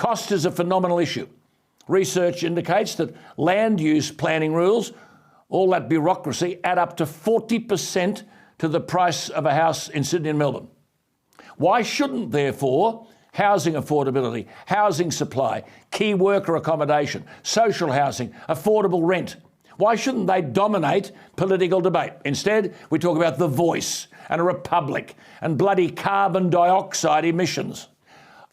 Cost is a phenomenal issue. Research indicates that land use planning rules, all that bureaucracy, add up to 40% to the price of a house in Sydney and Melbourne. Why shouldn't, therefore, housing affordability, housing supply, key worker accommodation, social housing, affordable rent, why shouldn't they dominate political debate? Instead, we talk about the voice and a republic and bloody carbon dioxide emissions.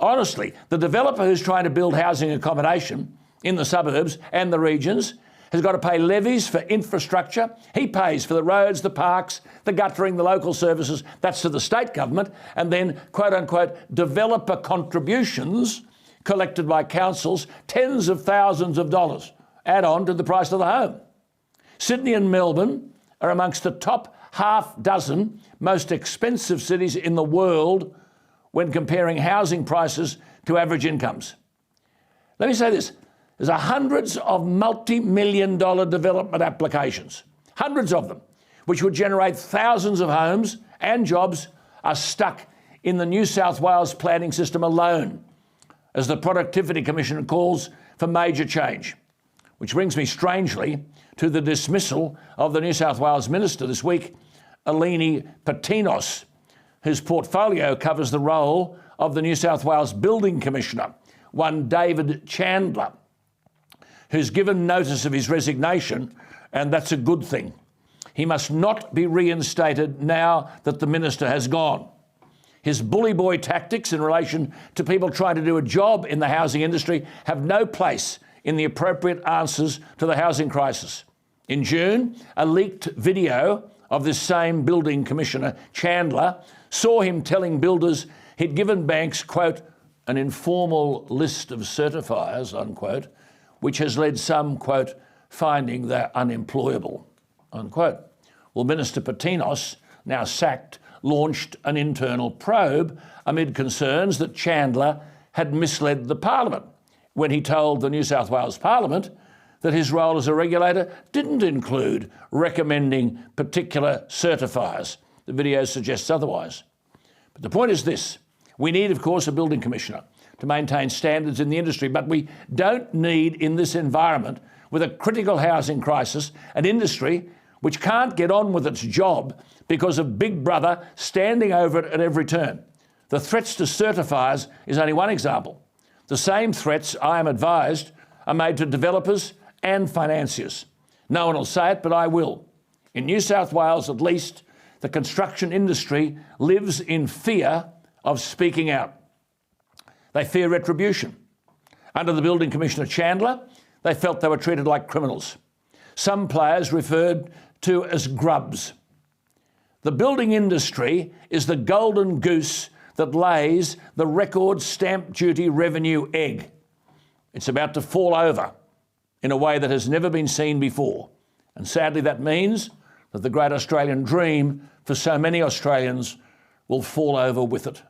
Honestly, the developer who's trying to build housing accommodation in the suburbs and the regions has got to pay levies for infrastructure. He pays for the roads, the parks, the guttering, the local services. That's to the state government. And then, quote unquote, developer contributions collected by councils, tens of thousands of dollars, add on to the price of the home. Sydney and Melbourne are amongst the top half dozen most expensive cities in the world when comparing housing prices to average incomes. Let me say this. There's hundreds of multi-million-dollar development applications, hundreds of them, which would generate thousands of homes and jobs, are stuck in the New South Wales planning system alone, as the Productivity Commissioner calls for major change. Which brings me strangely to the dismissal of the New South Wales Minister this week, Eleni Patinos, whose portfolio covers the role of the New South Wales Building Commissioner, one David Chandler, who's given notice of his resignation, and that's a good thing. He must not be reinstated now that the minister has gone. His bully boy tactics in relation to people trying to do a job in the housing industry have no place in the appropriate answers to the housing crisis. In June, a leaked video of this same building commissioner, Chandler, saw him telling builders he'd given banks, quote, an informal list of certifiers, unquote, which has led some, quote, finding they're unemployable, unquote. Well, Minister Patinos, now sacked, launched an internal probe amid concerns that Chandler had misled the Parliament when he told the New South Wales Parliament that his role as a regulator didn't include recommending particular certifiers. The video suggests otherwise. But the point is this. We need, of course, a building commissioner to maintain standards in the industry, but we don't need, in this environment, with a critical housing crisis, an industry which can't get on with its job because of Big Brother standing over it at every turn. The threats to certifiers is only one example. The same threats, I am advised, are made to developers and financiers. No one will say it, but I will. In New South Wales, at least, the construction industry lives in fear of speaking out. They fear retribution. Under the Building Commissioner Chandler, they felt they were treated like criminals. Some players referred to as grubs. The building industry is the golden goose that lays the record stamp duty revenue egg. It's about to fall over in a way that has never been seen before. And sadly, that means that the great Australian dream for so many Australians will fall over with it.